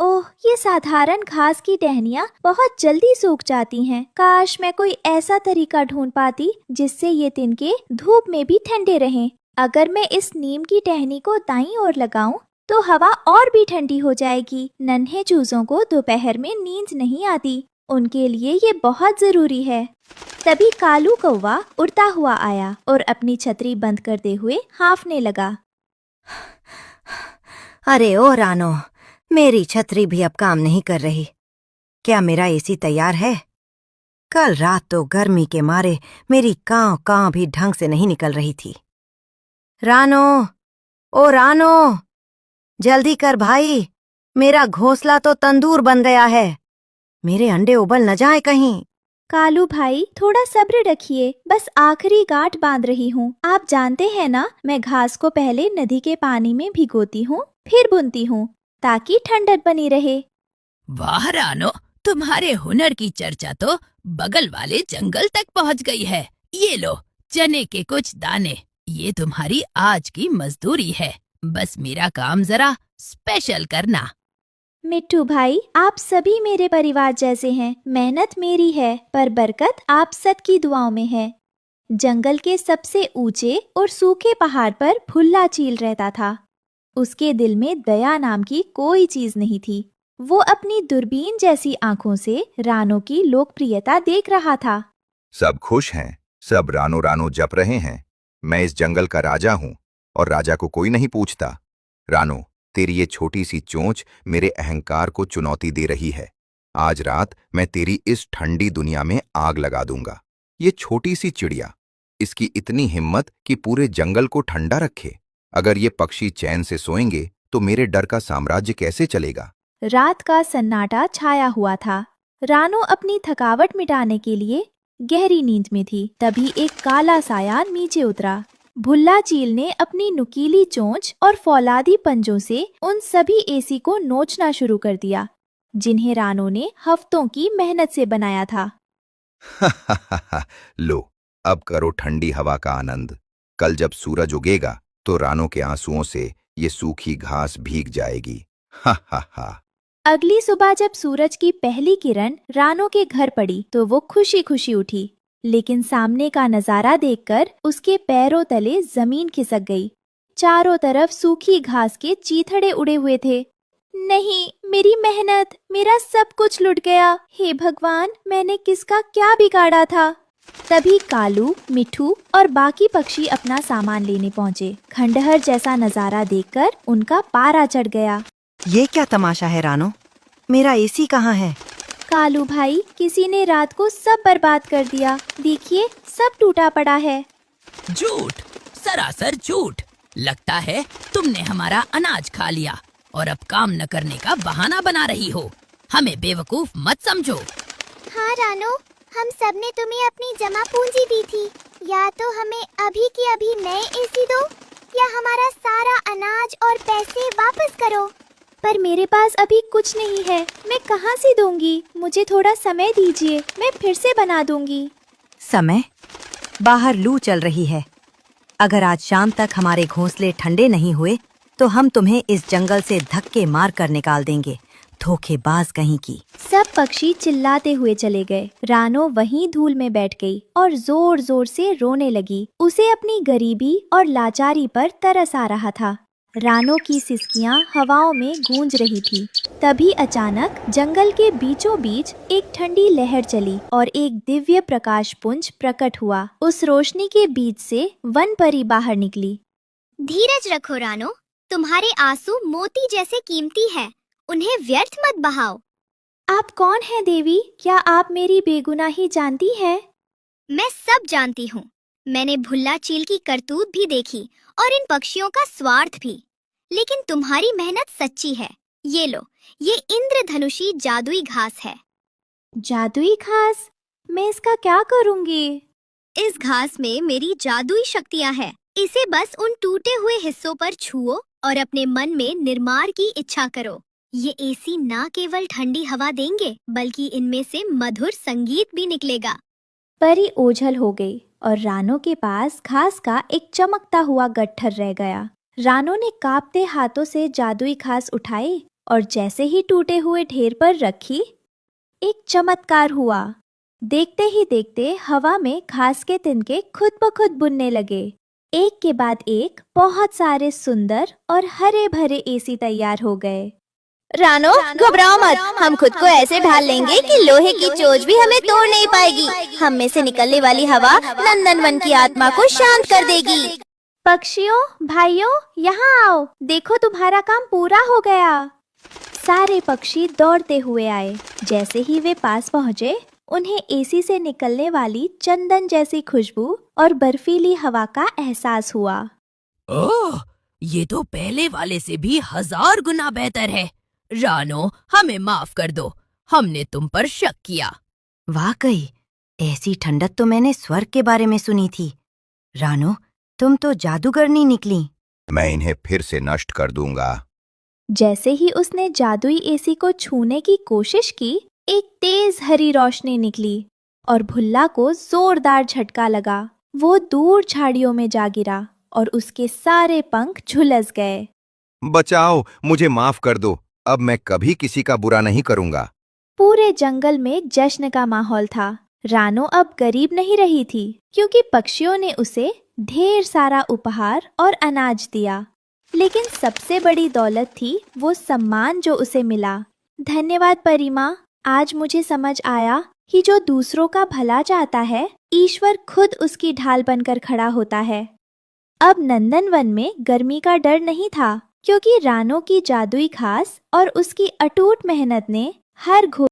ओह, ये साधारण घास की टहनियाँ बहुत जल्दी सूख जाती हैं। काश मैं कोई ऐसा तरीका ढूंढ पाती जिससे ये तिनके धूप में भी ठंडे रहें। अगर मैं इस नीम की टहनी को दाईं ओर लगाऊं तो हवा और भी ठंडी हो जाएगी। नन्हे चूजों को दोपहर में नींद नहीं आती, उनके लिए ये बहुत जरूरी है। तभी कालू कौवा उड़ता हुआ आया और अपनी छतरी बंद करते हुए हांफने लगा। अरे ओ रानो, मेरी छतरी भी अब काम नहीं कर रही। क्या मेरा एसी तैयार है? कल रात तो गर्मी के मारे मेरी कांव कांव भी ढंग से नहीं निकल रही थी। रानो, ओ रानो, जल्दी कर भाई, मेरा घोंसला तो तंदूर बन गया है। मेरे अंडे उबल न जाए कहीं। कालू भाई, थोड़ा सब्र रखिए, बस आखिरी गांठ बांध रही हूँ। आप जानते हैं ना, मैं घास को पहले नदी के पानी में भिगोती हूँ, फिर बुनती हूँ ताकि ठंडक बनी रहे। वाह रानो, तुम्हारे हुनर की चर्चा तो बगल वाले जंगल तक पहुंच गई है। ये लो चने के कुछ दाने, ये तुम्हारी आज की मजदूरी है। बस मेरा काम जरा स्पेशल करना। मिट्टू भाई, आप सभी मेरे परिवार जैसे हैं। मेहनत मेरी है पर बरकत आप सबकी दुआओं में है। जंगल के सबसे ऊंचे और सूखे पहाड़ पर भुल्ला चील रहता था। उसके दिल में दया नाम की कोई चीज नहीं थी। वो अपनी दूरबीन जैसी आंखों से रानो की लोकप्रियता देख रहा था। सब खुश हैं, सब रानो रानो जप रहे हैं। मैं इस जंगल का राजा हूँ और राजा को कोई नहीं पूछता। रानो, तेरी ये छोटी सी चोंच मेरे अहंकार को चुनौती दे रही है। आज रात मैं तेरी इस ठंडी दुनिया में आग लगा दूंगा। ये छोटी सी चिड़िया, इसकी इतनी हिम्मत कि पूरे जंगल को ठंडा रखे। अगर ये पक्षी चैन से सोएंगे तो मेरे डर का साम्राज्य कैसे चलेगा? रात का सन्नाटा छाया हुआ था। रानो अपनी थकावट मिटाने के लिए गहरी नींद में थी। तभी एक काला साया नीचे उतरा। भुल्ला चील ने अपनी नुकीली चोंच और फौलादी पंजों से उन सभी एसी को नोचना शुरू कर दिया जिन्हें रानो ने हफ्तों की मेहनत से बनाया था। लो, अब करो ठंडी हवा का आनंद। कल जब सूरज उगेगा तो रानो के आंसुओं से ये सूखी घास भीग जाएगी। हा हा हा। अगली सुबह जब सूरज की पहली किरण रानो के घर पड़ी तो वो खुशी खुशी उठी, लेकिन सामने का नजारा देखकर उसके पैरों तले जमीन खिसक गई। चारों तरफ सूखी घास के चीथड़े उड़े हुए थे। नहीं, मेरी मेहनत, मेरा सब कुछ लुट गया। हे भगवान, मैंने किसका क्या बिगाड़ा था? तभी कालू, मिठू और बाकी पक्षी अपना सामान लेने पहुँचे। खंडहर जैसा नजारा देखकर उनका पारा चढ़ गया। ये क्या तमाशा है रानो? मेरा एसी कहाँ है? कालू भाई, किसी ने रात को सब बर्बाद कर दिया। देखिए, सब टूटा पड़ा है। झूठ, सरासर झूठ। लगता है तुमने हमारा अनाज खा लिया और अब काम न करने का बहाना बना रही हो। हमें बेवकूफ मत समझो। हाँ रानो, हम सब ने तुम्हें अपनी जमा पूंजी दी थी। या तो हमें अभी के अभी नए एसी दो या हमारा सारा अनाज और पैसे वापस करो। पर मेरे पास अभी कुछ नहीं है, मैं कहाँ से दूंगी? मुझे थोड़ा समय दीजिए, मैं फिर से बना दूंगी। समय? बाहर लू चल रही है। अगर आज शाम तक हमारे घोंसले ठंडे नहीं हुए तो हम तुम्हें इस जंगल से धक्के मार कर निकाल देंगे, धोखेबाज कहीं की। सब पक्षी चिल्लाते हुए चले गए। रानो वहीं धूल में बैठ गई और जोर जोर से रोने लगी। उसे अपनी गरीबी और लाचारी पर तरस आ रहा था। रानो की सिसकियां हवाओं में गूंज रही थी। तभी अचानक जंगल के बीचों बीच एक ठंडी लहर चली और एक दिव्य प्रकाश पुंज प्रकट हुआ। उस रोशनी के बीच से वन परी बाहर निकली। धीरज रखो रानो, तुम्हारे आंसू मोती जैसे कीमती है, उन्हें व्यर्थ मत बहाओ। आप कौन हैं देवी? क्या आप मेरी बेगुनाही जानती हैं? मैं सब जानती हूँ। मैंने भुल्ला चील की करतूत भी देखी और इन पक्षियों का स्वार्थ भी। लेकिन तुम्हारी मेहनत सच्ची है। ये लो, ये इंद्रधनुषी जादुई घास है। जादुई घास? मैं इसका क्या करूँगी? इस घास में मेरी जादुई शक्तियाँ हैं। इसे बस उन टूटे हुए हिस्सों पर छुओ और अपने मन में निर्माण की इच्छा करो। ये एसी ना केवल ठंडी हवा देंगे बल्कि इनमें से मधुर संगीत भी निकलेगा। परी ओझल हो गई और रानो के पास घास का एक चमकता हुआ गट्ठर रह गया। रानो ने कांपते हाथों से जादुई घास उठाई और जैसे ही टूटे हुए ढेर पर रखी, एक चमत्कार हुआ। देखते ही देखते हवा में घास के तिनके खुद ब खुद बुनने लगे। एक के बाद एक बहुत सारे सुंदर और हरे भरे एसी तैयार हो गए। रानो, घबराओ मत, हम खुद को ऐसे ढाल लेंगे कि लोहे की चोंच भी हमें तोड़ नहीं पाएगी। हम में से निकलने वाली हवा नंदनवन की आत्मा को शांत कर देगी। पक्षियों, भाइयों, यहाँ आओ, देखो तुम्हारा काम पूरा हो गया। सारे पक्षी दौड़ते हुए आए। जैसे ही वे पास पहुँचे, उन्हें एसी से निकलने वाली चंदन जैसी खुशबू और बर्फीली हवा का एहसास हुआ। ओह, ये तो पहले वाले से भी 1000 गुना बेहतर है। रानो, हमें माफ कर दो, हमने तुम पर शक किया। वाकई ऐसी ठंडक तो मैंने स्वर्ग के बारे में सुनी थी। रानो, तुम तो जादूगरनी निकली। मैं इन्हें फिर से नष्ट कर दूंगा। जैसे ही उसने जादुई एसी को छूने की कोशिश की, एक तेज हरी रोशनी निकली और भुल्ला को जोरदार झटका लगा। वो दूर झाड़ियों में जा गिरा और उसके सारे पंख झुलस गए। बचाओ, मुझे माफ कर दो। अब मैं कभी किसी का बुरा नहीं करूंगा। पूरे जंगल में जश्न का माहौल था। रानो अब गरीब नहीं रही थी, क्योंकि पक्षियों ने उसे ढेर सारा उपहार और अनाज दिया। लेकिन सबसे बड़ी दौलत थी वो सम्मान जो उसे मिला। धन्यवाद परिमा, आज मुझे समझ आया कि जो दूसरों का भला चाहता है, ईश्वर खुद उसकी ढाल बनकर खड़ा होता है। अब नंदनवन में गर्मी का डर नहीं था, क्योंकि रानो की जादुई घास और उसकी अटूट मेहनत ने हर